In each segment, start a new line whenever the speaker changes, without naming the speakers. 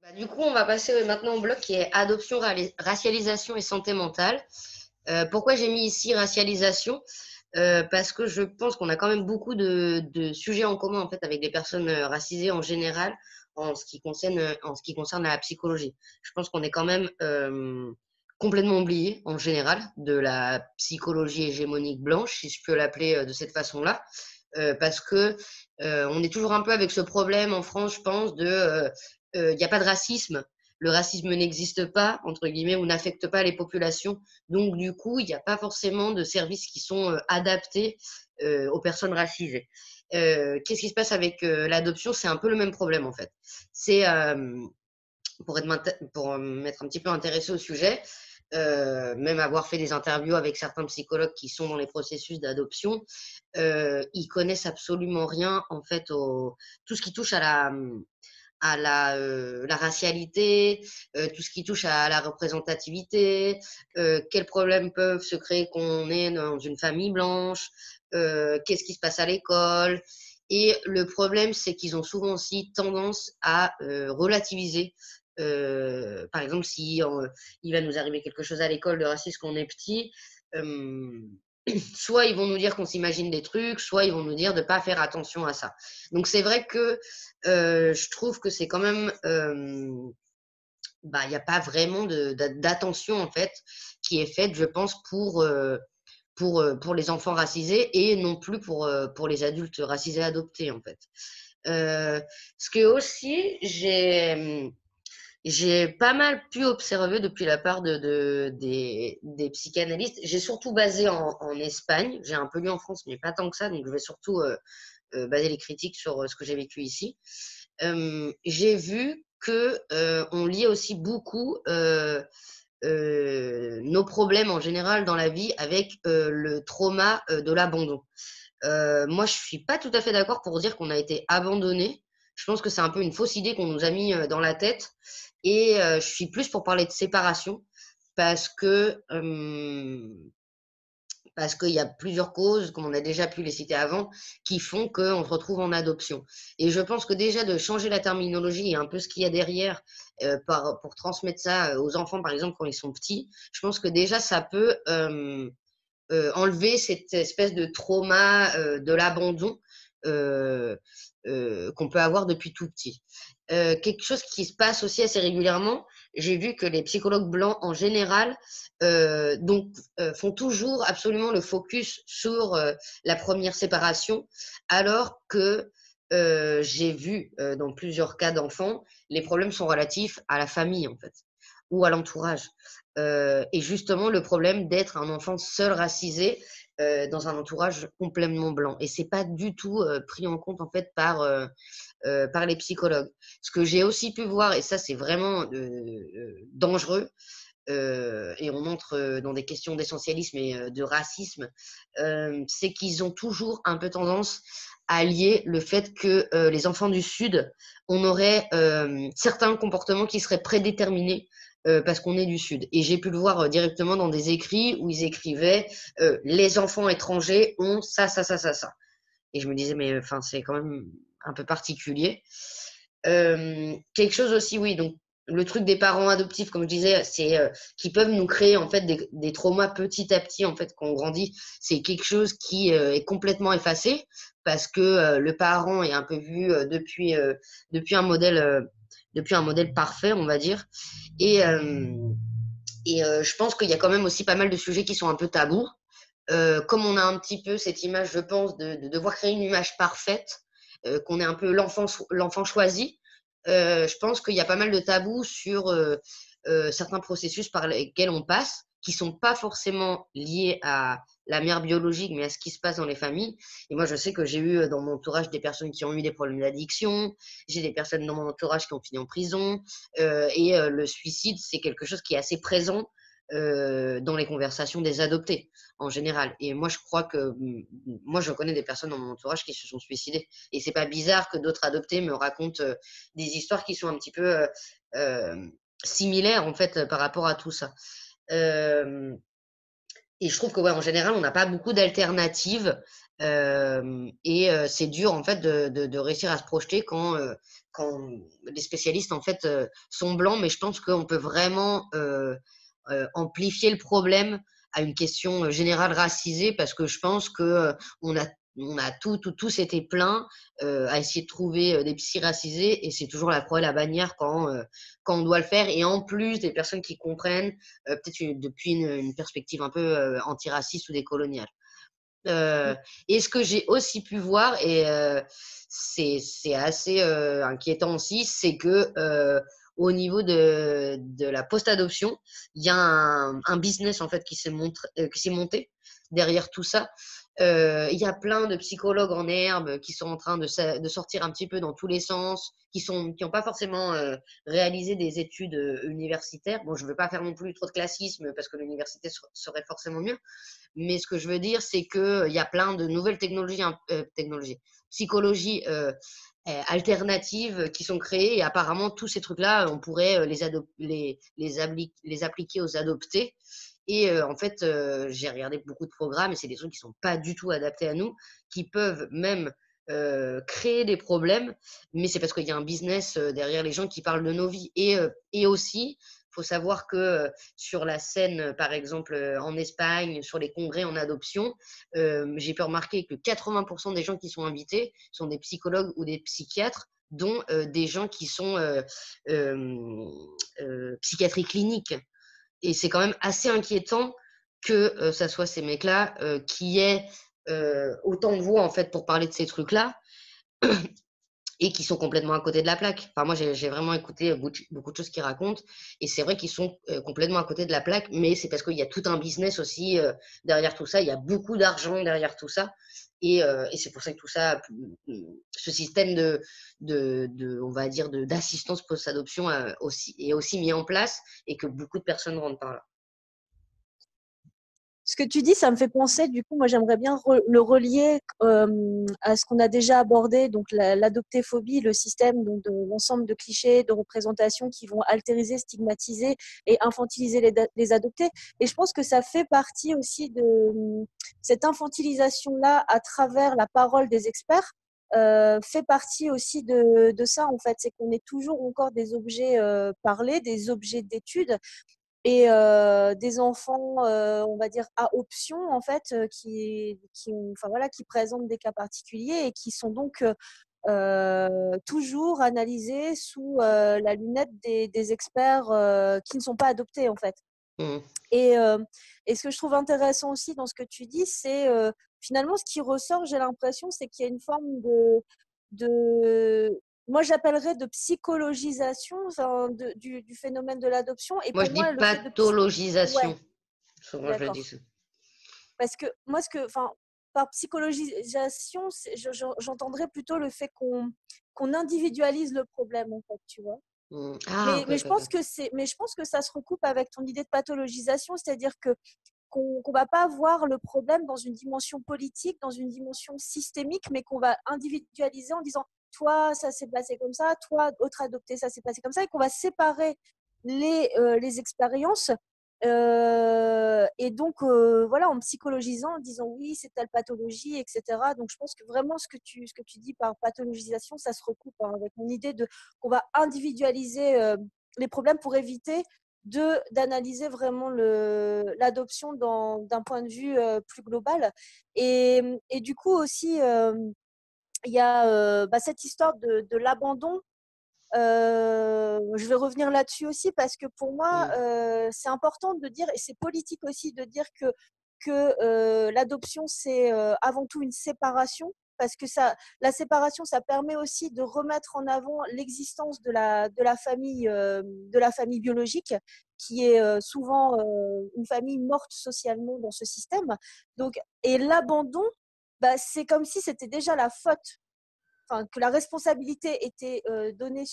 Bah, du coup, on va passer maintenant au bloc qui est adoption, racialisation et santé mentale. Pourquoi j'ai mis ici racialisation? Parce que je pense qu'on a quand même beaucoup de sujets en commun en fait avec les personnes racisées en général en ce qui concerne la psychologie. Je pense qu'on est quand même complètement oublié en général de la psychologie hégémonique blanche, si je peux l'appeler de cette façon-là, parce que on est toujours un peu avec ce problème en France, je pense, de il n'y a pas de racisme. Le racisme n'existe pas, entre guillemets, ou n'affecte pas les populations. Donc, du coup, il n'y a pas forcément de services qui sont adaptés aux personnes racisées. Qu'est-ce qui se passe avec l'adoption? C'est un peu le même problème, en fait. C'est, pour m'être un petit peu intéressé au sujet, même avoir fait des interviews avec certains psychologues qui sont dans les processus d'adoption, ils connaissent absolument rien, en fait, tout ce qui touche la racialité, tout ce qui touche à la représentativité, quels problèmes peuvent se créer quand on est dans une famille blanche, qu'est-ce qui se passe à l'école. Et le problème, c'est qu'ils ont souvent aussi tendance à relativiser. Par exemple, si il va nous arriver quelque chose à l'école de racisme quand on est petit, euh, soit ils vont nous dire qu'on s'imagine des trucs, soit ils vont nous dire de ne pas faire attention à ça. Donc c'est vrai que je trouve que c'est quand même, bah, il n'y a pas vraiment d'attention en fait qui est faite, je pense, pour les enfants racisés et non plus pour les adultes racisés adoptés en fait. Ce que aussi j'ai pas mal pu observer depuis la part des psychanalystes. J'ai surtout basé en Espagne. J'ai un peu lu en France, mais pas tant que ça. Donc, je vais surtout baser les critiques sur ce que j'ai vécu ici. J'ai vu que on liait aussi beaucoup nos problèmes en général dans la vie avec le trauma de l'abandon. Moi, je suis pas tout à fait d'accord pour dire qu'on a été abandonné. Je pense que c'est un peu une fausse idée qu'on nous a mis dans la tête. Et je suis plus pour parler de séparation parce que parce qu'il y a plusieurs causes, comme on a déjà pu les citer avant, qui font qu'on se retrouve en adoption. Et je pense que déjà de changer la terminologie et un peu ce qu'il y a derrière pour transmettre ça aux enfants, par exemple, quand ils sont petits, je pense que déjà ça peut enlever cette espèce de trauma de l'abandon euh, qu'on peut avoir depuis tout petit. Quelque chose qui se passe aussi assez régulièrement, j'ai vu que les psychologues blancs en général font toujours absolument le focus sur la première séparation, alors que j'ai vu dans plusieurs cas d'enfants, les problèmes sont relatifs à la famille en fait, ou à l'entourage. Et justement, le problème d'être un enfant seul racisé dans un entourage complètement blanc. Et c'est pas du tout pris en compte en fait par les psychologues. Ce que j'ai aussi pu voir, et ça c'est vraiment dangereux, et on entre dans des questions d'essentialisme et de racisme, c'est qu'ils ont toujours un peu tendance à lier le fait que les enfants du Sud, on aurait certains comportements qui seraient prédéterminés parce qu'on est du Sud. Et j'ai pu le voir directement dans des écrits où ils écrivaient les enfants étrangers ont ça, ça, ça, ça, ça. Et je me disais, mais enfin, c'est quand même un peu particulier. Quelque chose aussi, oui, donc le truc des parents adoptifs, comme je disais, c'est qui peuvent nous créer en fait des traumas petit à petit en fait quand on grandit. C'est quelque chose qui est complètement effacé parce que le parent est un peu vu depuis depuis un modèle parfait, on va dire. Et, euh, je pense qu'il y a quand même aussi pas mal de sujets qui sont un peu tabous. Comme on a un petit peu cette image, je pense, de devoir créer une image parfaite, qu'on est un peu l'enfant choisi, je pense qu'il y a pas mal de tabous sur certains processus par lesquels on passe, qui sont pas forcément liés à la mère biologique, mais à ce qui se passe dans les familles. Et moi, je sais que j'ai eu dans mon entourage des personnes qui ont eu des problèmes d'addiction, j'ai des personnes dans mon entourage qui ont fini en prison, le suicide, c'est quelque chose qui est assez présent dans les conversations des adoptés en général. Et moi, je crois que moi, je connais des personnes dans mon entourage qui se sont suicidées. Et c'est pas bizarre que d'autres adoptés me racontent des histoires qui sont un petit peu euh, similaires en fait par rapport à tout ça. Euh, et je trouve que ouais, en général, on n'a pas beaucoup d'alternatives C'est dur en fait de réussir à se projeter quand les spécialistes en fait, sont blancs, mais je pense qu'on peut vraiment, amplifier le problème à une question, générale racisée parce que je pense que, on a on a tous été pleins, à essayer de trouver, des psys racisés et c'est toujours la croix et la bannière quand on doit le faire et en plus des personnes qui comprennent, peut-être depuis une perspective un peu, antiraciste ou décoloniale. Heu et ce que j'ai aussi pu voir et c'est assez, inquiétant aussi, c'est que, au niveau de la post-adoption, il y a un business en fait qui s'est monté derrière tout ça. Il y a plein de psychologues en herbe qui sont en train de sortir un petit peu dans tous les sens, qui ont pas forcément, réalisé des études, universitaires. Bon, je veux pas faire non plus trop de classisme parce que l'université serait forcément mieux, mais ce que je veux dire, c'est qu'il y a plein de nouvelles technologies, psychologies alternatives qui sont créées et apparemment tous ces trucs-là, on pourrait les appliquer aux adoptés. Et en fait, j'ai regardé beaucoup de programmes et c'est des trucs qui sont pas du tout adaptés à nous, qui peuvent même créer des problèmes, mais c'est parce qu'il y a un business derrière les gens qui parlent de nos vies. Et aussi, il faut savoir que sur la scène, par exemple, en Espagne, sur les congrès en adoption, j'ai pu remarquer que 80% des gens qui sont invités sont des psychologues ou des psychiatres, dont des gens qui sont psychiatrie clinique. Et c'est quand même assez inquiétant que ça soit ces mecs-là qui aient autant de voix en fait pour parler de ces trucs-là et qui sont complètement à côté de la plaque. Enfin, moi, j'ai vraiment écouté beaucoup de choses qu'ils racontent et c'est vrai qu'ils sont complètement à côté de la plaque, mais c'est parce qu'il y a tout un business aussi derrière tout ça. Il y a beaucoup d'argent derrière tout ça et c'est pour ça que tout ça, ce système on va dire, d'assistance post-adoption est aussi mis en place et que beaucoup de personnes rentrent par là.
Ce que tu dis, ça me fait penser, du coup, moi j'aimerais bien le relier à ce qu'on a déjà abordé, donc l'adoptéphobie, le système donc, de l'ensemble de clichés, de représentations qui vont altériser, stigmatiser et infantiliser les adoptés. Et je pense que ça fait partie aussi de cette infantilisation-là à travers la parole des experts. Fait partie aussi de ça en fait, c'est qu'on est toujours encore des objets parlés, des objets d'études et des enfants, on va dire à option en fait, enfin voilà, qui présentent des cas particuliers et qui sont donc toujours analysés sous la lunette des experts qui ne sont pas adoptés en fait.
Mmh.
Et, euh, et ce que je trouve intéressant aussi dans ce que tu dis, c'est finalement ce qui ressort, j'ai l'impression, c'est qu'il y a une forme de moi j'appellerais de psychologisation enfin, du phénomène de l'adoption. Et
Moi, je
pour
dis
moi, le fait de... Ouais,
pathologisation. Souvent, je le dis
d'accord.
ça.
Parce que moi, enfin, par psychologisation, j'entendrais plutôt le fait qu'on individualise le problème, en fait, tu vois.
Mmh. Ah, OK, OK, OK.
Mais je pense que ça se recoupe avec ton idée de pathologisation, c'est-à-dire que qu'on va pas voir le problème dans une dimension politique, dans une dimension systémique, mais qu'on va individualiser en disant toi ça s'est passé comme ça, toi autre adopté ça s'est passé comme ça, et qu'on va séparer les expériences et donc voilà, en psychologisant, en disant oui c'est telle pathologie, etc. Donc je pense que vraiment ce que tu dis par pathologisation, ça se recoupe hein, avec mon idée de qu'on va individualiser les problèmes pour éviter d'analyser vraiment l'adoption d'un point de vue plus global. Et du coup aussi, il y a cette histoire de l'abandon. Je vais revenir là-dessus aussi parce que pour moi,
Mmh.
c'est important de dire, et c'est politique aussi de dire que l'adoption, c'est avant tout une séparation. Parce que la séparation, ça permet aussi de remettre en avant l'existence de la famille biologique, qui est souvent une famille morte socialement dans ce système. Donc, et l'abandon, c'est comme si c'était déjà la faute, enfin, que la responsabilité était donnée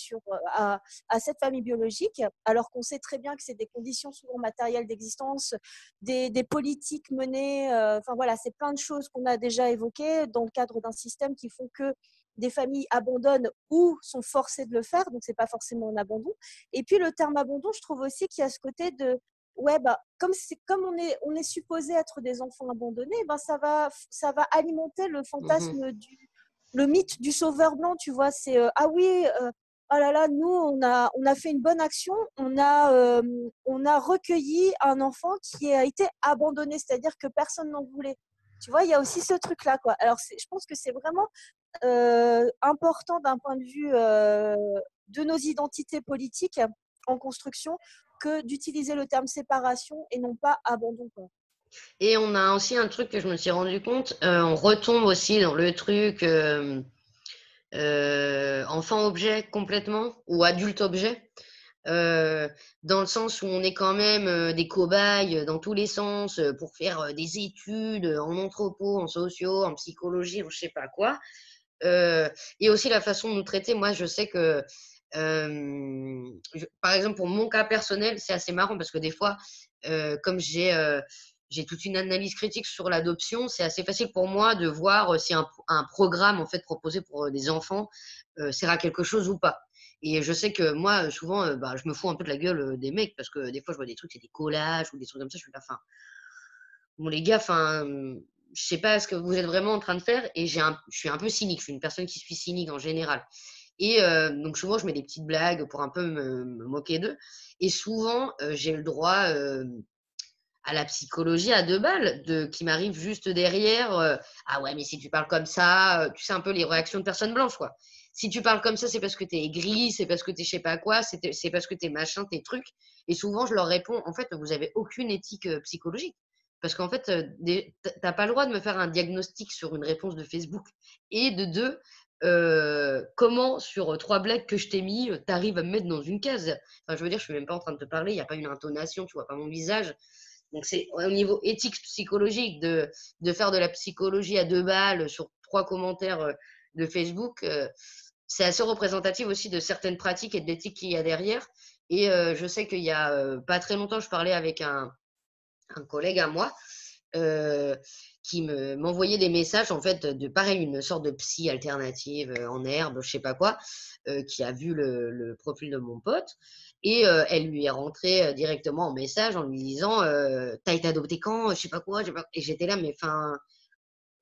à cette famille biologique, alors qu'on sait très bien que c'est des conditions souvent matérielles d'existence, des politiques menées, enfin voilà, c'est plein de choses qu'on a déjà évoquées dans le cadre d'un système qui font que des familles abandonnent ou sont forcées de le faire, donc c'est pas forcément un abandon. Et puis le terme abandon, je trouve aussi qu'il y a ce côté ouais, bah, comme on est supposé être des enfants abandonnés, ben ça va alimenter le
Mhm.
fantasme le mythe du sauveur blanc, tu vois. C'est ah oui, oh là là, nous on a fait une bonne action, on a recueilli un enfant qui a été abandonné, c'est-à-dire que personne n'en voulait. Tu vois, il y a aussi ce truc-là, quoi. Alors je pense que c'est vraiment important d'un point de vue de nos identités politiques en construction que d'utiliser le terme séparation et non pas abandon, quoi.
Et on a aussi un truc que je me suis rendu compte, on retombe aussi dans le truc enfant-objet complètement ou adulte-objet. Dans le sens où on est quand même des cobayes dans tous les sens pour faire des études en anthropo, en sociaux, en psychologie, en je sais pas quoi. Euh, et aussi la façon de nous traiter. Moi, je sais que, par exemple, pour mon cas personnel, c'est assez marrant parce que des fois, comme j'ai toute une analyse critique sur l'adoption, c'est assez facile pour moi de voir si un programme en fait proposé pour des enfants sert à quelque chose ou pas. Et je sais que moi, souvent, bah, je me fous un peu de la gueule des mecs parce que des fois, je vois des trucs, c'est des collages ou des trucs comme ça. Je suis là, fin. Bon, les gars, enfin, je sais pas ce que vous êtes vraiment en train de faire et je suis un peu cynique. Je suis une personne qui suis cynique en général. Et donc, souvent, je mets des petites blagues pour un peu me moquer d'eux. Et souvent, j'ai le droit à la psychologie à deux balles qui m'arrive juste derrière. Ah ouais, mais si tu parles comme ça, tu sais un peu les réactions de personnes blanches, quoi. Si tu parles comme ça, c'est parce que t'es aigri, c'est parce que t'es je sais pas quoi, c'est parce que t'es machin, tes trucs. Et souvent, je leur réponds, en fait, vous avez aucune éthique psychologique. Parce qu'en fait, t'as pas le droit de me faire un diagnostic sur une réponse de Facebook. Et de deux, comment sur trois blagues que je t'ai mis, t'arrives à me mettre dans une case. Enfin, je veux dire, je suis même pas en train de te parler, il n'y a pas une intonation, tu vois pas mon visage. Donc, c'est au niveau éthique psychologique de faire de la psychologie à deux balles sur trois commentaires de Facebook. C'est assez représentatif aussi de certaines pratiques et de l'éthique qu'il y a derrière. Et je sais qu'il y a pas très longtemps, je parlais avec un collègue à moi euh, qui m'envoyait des messages, en fait, de pareil, une sorte de psy alternative en herbe, je sais pas quoi, qui a vu le profil de mon pote. Et elle lui est rentrée directement en message en lui disant t'as été adopté quand? Je sais pas quoi. Et j'étais là, mais enfin,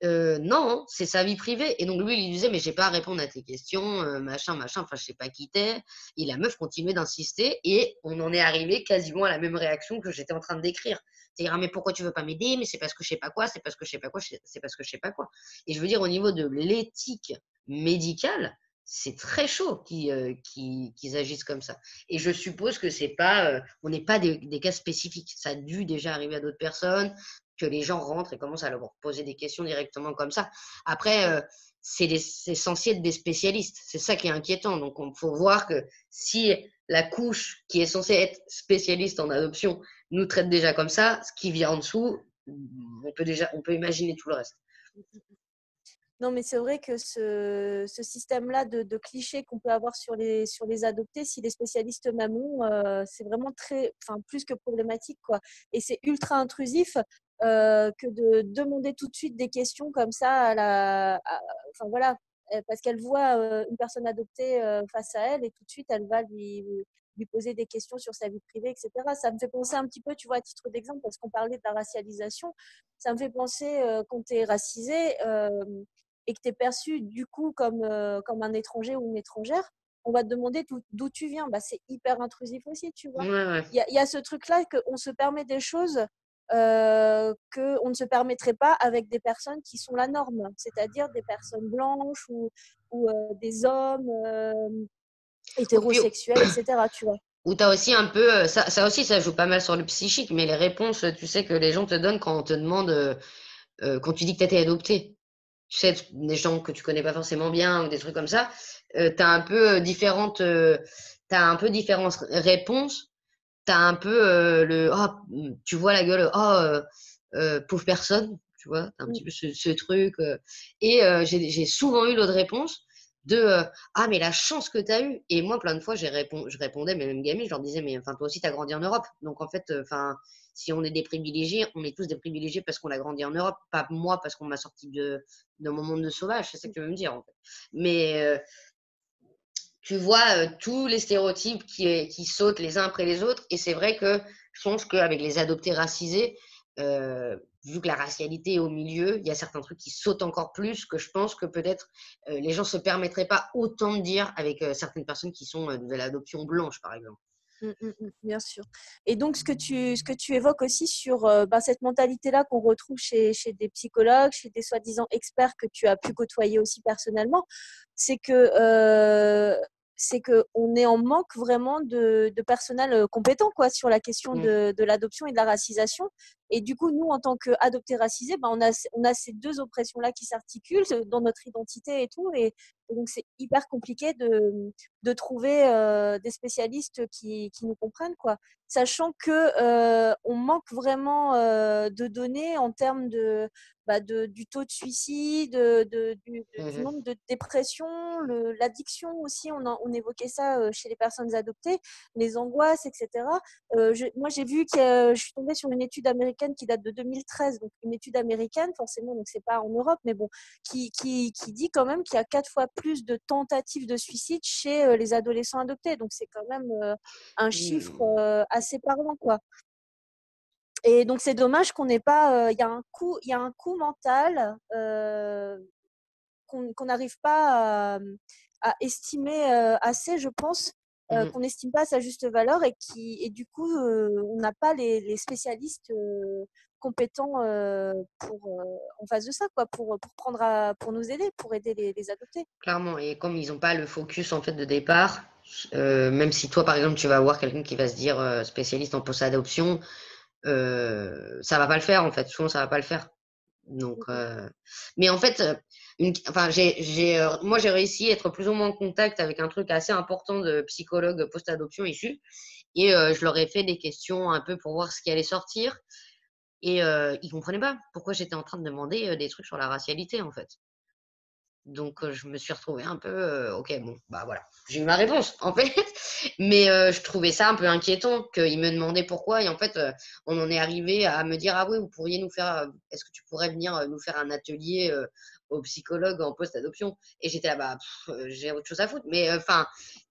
non, hein, c'est sa vie privée. Et donc lui, il lui disait, mais j'ai pas à répondre à tes questions, machin, machin, enfin, je sais pas qui t'es. Et la meuf continuait d'insister et on en est arrivé quasiment à la même réaction que j'étais en train de décrire. C'est-à-dire, ah, mais pourquoi tu veux pas m'aider? Mais c'est parce que je sais pas quoi, c'est parce que je sais pas quoi, c'est parce que je sais pas quoi. Et je veux dire, au niveau de l'éthique médicale, c'est très chaud qu'ils agissent comme ça. Et je suppose que c'est pas, on n'est pas des cas spécifiques. Ça a dû déjà arriver à d'autres personnes que les gens rentrent et commencent à leur poser des questions directement comme ça. Après, c'est censé être des spécialistes. C'est ça qui est inquiétant. Donc, il faut voir que si la couche qui est censée être spécialiste en adoption nous traite déjà comme ça, ce qui vient en dessous, on peut imaginer tout le reste.
Non, mais c'est vrai que ce système-là de clichés qu'on peut avoir sur les adoptés, si les spécialistes eux-mêmes ont, c'est vraiment enfin, plus que problématique, quoi. Et c'est ultra intrusif que de demander tout de suite des questions comme ça enfin voilà, parce qu'elle voit une personne adoptée face à elle et tout de suite elle va lui poser des questions sur sa vie privée, etc. Ça me fait penser un petit peu, tu vois, à titre d'exemple, parce qu'on parlait de la racialisation, ça me fait penser quand tu es racisé. Et que tu es perçu du coup comme un étranger ou une étrangère, on va te demander d'où tu viens. Bah, c'est hyper intrusif aussi, tu vois.
Ouais, ouais.
Il y a ce truc-là qu'on se permet des choses qu'on ne se permettrait pas avec des personnes qui sont la norme, c'est-à-dire des personnes blanches ou des hommes
Puis,
hétérosexuels, etc. Tu vois.
où tu as aussi un peu, ça aussi, ça joue pas mal sur le psychique, mais les réponses, tu sais, que les gens te donnent quand on te demande, quand tu dis que tu as été adopté. Tu sais, des gens que tu connais pas forcément bien ou des trucs comme ça, tu as un peu t'as un peu différentes réponses. Tu as un peu tu vois la gueule, pauvre personne, tu vois, t'as un petit peu ce truc. Et j'ai souvent eu l'autre réponse de ah, mais la chance que tu as eue. Et moi, plein de fois, je répondais, mais même gamins, je leur disais, mais enfin, toi aussi, tu as grandi en Europe. Donc, en fait, enfin, si on est des privilégiés, on est tous des privilégiés parce qu'on a grandi en Europe, pas moi parce qu'on m'a sorti de mon monde de sauvage, c'est ça que tu veux me dire, en fait. Mais tu vois tous les stéréotypes qui sautent les uns après les autres. Et c'est vrai que je pense qu'avec les adoptés racisés, vu que la racialité est au milieu, il y a certains trucs qui sautent encore plus que je pense que peut-être, les gens se permettraient pas autant de dire avec, certaines personnes qui sont, de l'adoption blanche, par exemple.
Bien sûr. Et donc, ce que tu évoques aussi sur cette mentalité-là qu'on retrouve chez des psychologues, chez des soi-disant experts que tu as pu côtoyer aussi personnellement, c'est que on est en manque vraiment de personnel compétent quoi, sur la question
Mmh.
de l'adoption et de la racisation. Et du coup, nous, en tant qu'adoptés racisés, on a ces deux oppressions-là qui s'articulent dans notre identité et tout. Et donc, c'est hyper compliqué de trouver des spécialistes qui nous comprennent, quoi. Sachant que on manque vraiment de données en termes du taux de suicide, du
Mmh.
nombre de dépressions, l'addiction aussi, on évoquait ça chez les personnes adoptées, les angoisses, etc. Moi, j'ai vu que je suis tombée sur une étude américaine qui date de 2013, donc une étude américaine, forcément, donc c'est pas en Europe, mais bon, qui dit quand même qu'il y a 4 fois plus de tentatives de suicide chez les adolescents adoptés. Donc, c'est quand même un chiffre
Mmh.
assez parlant, quoi. Et donc, c'est dommage qu'on n'ait pas. Il y a un coût mental qu'on n'arrive pas à estimer assez, je pense,
Mmh.
qu'on n'estime pas à sa juste valeur et du coup, on n'a pas les spécialistes compétents en face de ça, quoi, pour nous aider, pour aider les adoptés.
Clairement, et comme ils ont pas le focus, en fait, de départ, même si toi, par exemple, tu vas avoir quelqu'un qui va se dire, spécialiste en post-adoption, ça va pas le faire, en fait. Souvent, ça va pas le faire. Donc,
Mm, mm,
mais en fait, enfin, moi, j'ai réussi à être plus ou moins en contact avec un truc assez important de psychologues post-adoption issus, et je leur ai fait des questions un peu pour voir ce qui allait sortir, et ils comprenaient pas pourquoi j'étais en train de demander des trucs sur la racialité, en fait. Donc, je me suis retrouvée un peu, OK, bon, bah, voilà, j'ai eu ma réponse, en fait. Mais, je trouvais ça un peu inquiétant qu'ils me demandaient pourquoi, et en fait, on en est arrivé à me dire: «Ah oui, vous pourriez nous faire, est-ce que tu pourrais venir, nous faire un atelier, aux psychologues en post-adoption?» Et j'étais là: «Bah, j'ai autre chose à foutre». Mais, enfin,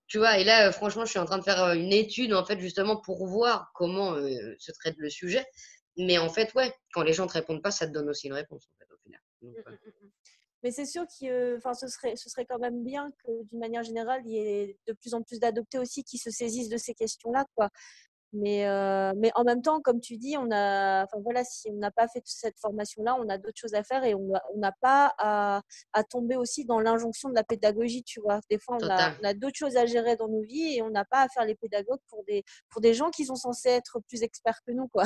tu vois? Et là, franchement, je suis en train de faire, une étude, en fait, justement pour voir comment, se traite le sujet. Mais en fait, ouais, quand les gens te répondent pas, ça te donne aussi une réponse, en fait, au final. Donc,
mm, mm. Mais c'est sûr que, enfin, ce serait quand même bien que, d'une manière générale, il y ait de plus en plus d'adoptés aussi qui se saisissent de ces questions-là, quoi. Mais en même temps, comme tu dis, enfin voilà, si on n'a pas fait cette formation-là, on a d'autres choses à faire et on n'a pas à tomber aussi dans l'injonction de la pédagogie, tu vois. Des fois,
total.
on a d'autres choses à gérer dans nos vies et on n'a pas à faire les pédagogues pour des gens qui sont censés être plus experts que nous, quoi.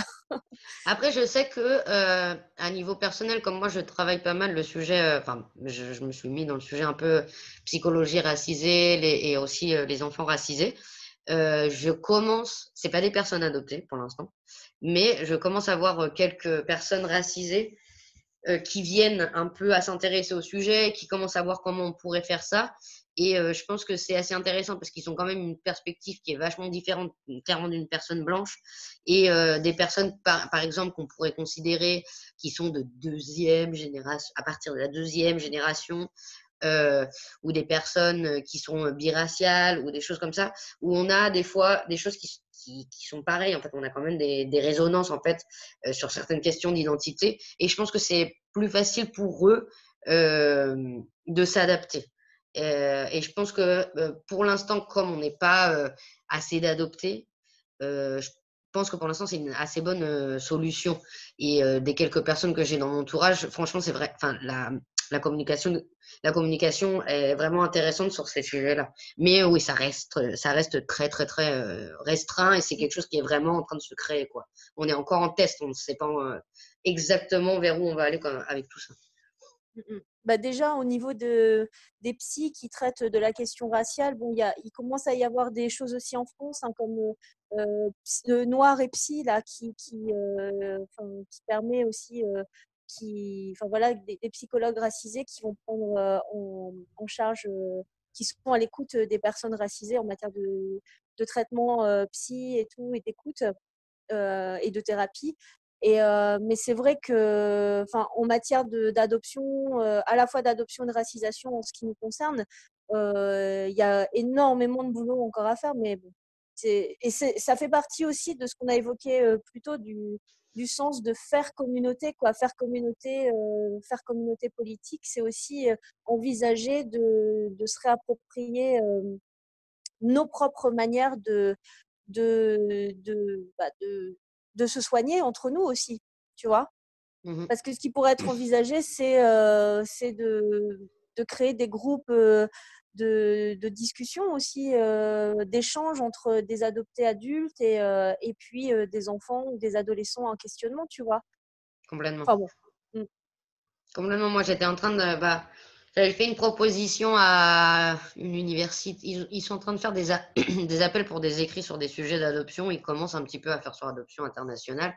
Après, je sais que, à niveau personnel, comme moi, je travaille pas mal le sujet, enfin, je me suis mis dans le sujet un peu psychologie racisée, et aussi, les enfants racisés. Je commence, c'est pas des personnes adoptées pour l'instant, mais je commence à voir, quelques personnes racisées qui viennent un peu à s'intéresser au sujet, qui commencent à voir comment on pourrait faire ça. Et je pense que c'est assez intéressant parce qu'ils ont quand même une perspective qui est vachement différente, clairement, d'une personne blanche, et des personnes, par exemple, qu'on pourrait considérer qui sont de deuxième génération, à partir de la deuxième génération, ou des personnes qui sont biraciales ou des choses comme ça, où on a des fois des choses qui sont pareilles. En fait, on a quand même des résonances, en fait, sur certaines questions d'identité. Et je pense que c'est plus facile pour eux de s'adapter. Et je pense que pour l'instant, comme on n'est pas assez d'adopter, je pense que pour l'instant, c'est une assez bonne solution. Et des quelques personnes que j'ai dans mon entourage, franchement, c'est vrai. Enfin, la communication, la communication est vraiment intéressante sur ces sujets-là. Mais oui, ça reste très, très, très restreint, et c'est quelque chose qui est vraiment en train de se créer, quoi. On est encore en test, on ne sait pas exactement vers où on va aller avec tout ça.
Bah déjà, au niveau des psys qui traitent de la question raciale, bon, il commence à y avoir des choses aussi en France, hein, comme Noir et Psy, là, enfin, qui permet aussi, enfin, voilà, des psychologues racisés qui vont prendre en charge, qui sont à l'écoute des personnes racisées en matière de traitement psy et tout, et d'écoute et de thérapie. Mais c'est vrai que, enfin, en matière d'adoption, à la fois d'adoption et de racisation en ce qui nous concerne, il y a énormément de boulot encore à faire. Mais bon, Ça fait partie aussi de ce qu'on a évoqué plus tôt du sens de faire communauté, quoi. Faire communauté politique, c'est aussi envisager de se réapproprier nos propres manières bah, de se soigner entre nous aussi, tu vois.
Mhm.
Parce que ce qui pourrait être envisagé, c'est de créer des groupes de discussion aussi, d'échanges entre des adoptés adultes et puis des enfants ou des adolescents en questionnement, tu vois.
Complètement.
Enfin bon. Mm.
Complètement. Moi, j'étais en train de. Bah, j'avais fait une proposition à une université. Ils sont en train de faire des appels pour des écrits sur des sujets d'adoption. Ils commencent un petit peu à faire sur l'adoption internationale.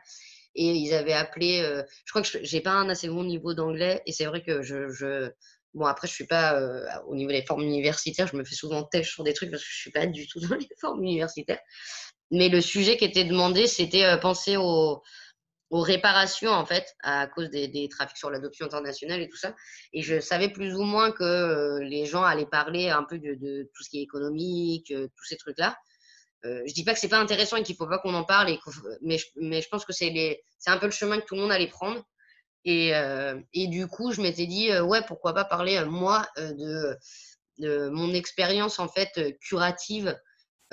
Et ils avaient appelé. Je crois que j'ai pas un assez bon niveau d'anglais. Et c'est vrai que bon, après, je suis pas au niveau des formes universitaires. Je me fais souvent têche sur des trucs parce que je suis pas du tout dans les formes universitaires. Mais le sujet qui était demandé, c'était penser aux réparations en fait à cause des trafics sur l'adoption internationale et tout ça. Et je savais plus ou moins que les gens allaient parler un peu de tout ce qui est économique, tous ces trucs-là. Je dis pas que c'est pas intéressant et qu'il faut pas qu'on en parle, mais je pense que c'est un peu le chemin que tout le monde allait prendre. Et du coup, je m'étais dit, ouais, pourquoi pas parler, moi, de mon expérience en fait curative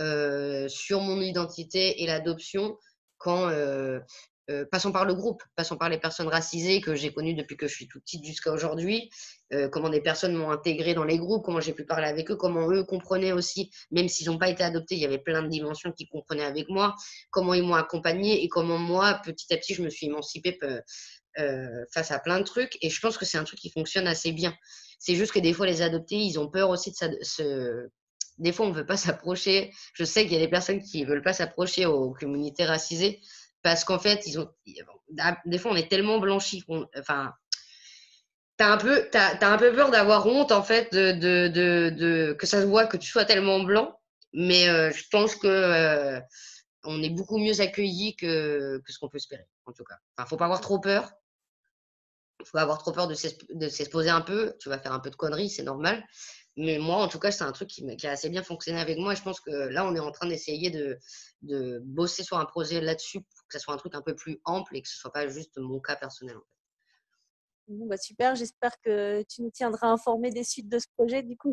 sur mon identité et l'adoption quand, passons par le groupe, passons par les personnes racisées que j'ai connues depuis que je suis toute petite jusqu'à aujourd'hui, comment des personnes m'ont intégrée dans les groupes, comment j'ai pu parler avec eux, comment eux comprenaient aussi, même s'ils n'ont pas été adoptés, il y avait plein de dimensions qu'ils comprenaient avec moi, comment ils m'ont accompagnée et comment moi, petit à petit, je me suis émancipée face à plein de trucs. Et je pense que c'est un truc qui fonctionne assez bien. C'est juste que des fois, les adoptés, ils ont peur aussi des fois, on ne veut pas s'approcher. Je sais qu'il y a des personnes qui ne veulent pas s'approcher aux communautés racisées parce qu'en fait, des fois, on est tellement blanchi. Enfin, t'as un peu peur d'avoir honte, en fait, que ça se voit que tu sois tellement blanc. Mais je pense que on est beaucoup mieux accueillis que ce qu'on peut espérer, en tout cas. Enfin, faut pas avoir trop peur. Faut avoir trop peur de s'exposer un peu. Tu vas faire un peu de conneries, c'est normal. Mais moi, en tout cas, c'est un truc qui a assez bien fonctionné avec moi. Et je pense que là, on est en train d'essayer de bosser sur un projet là-dessus pour que ça soit un truc un peu plus ample et que ce soit pas juste mon cas personnel. En fait.
Bon, bah super, j'espère que tu nous tiendras informés des suites de ce projet du coup.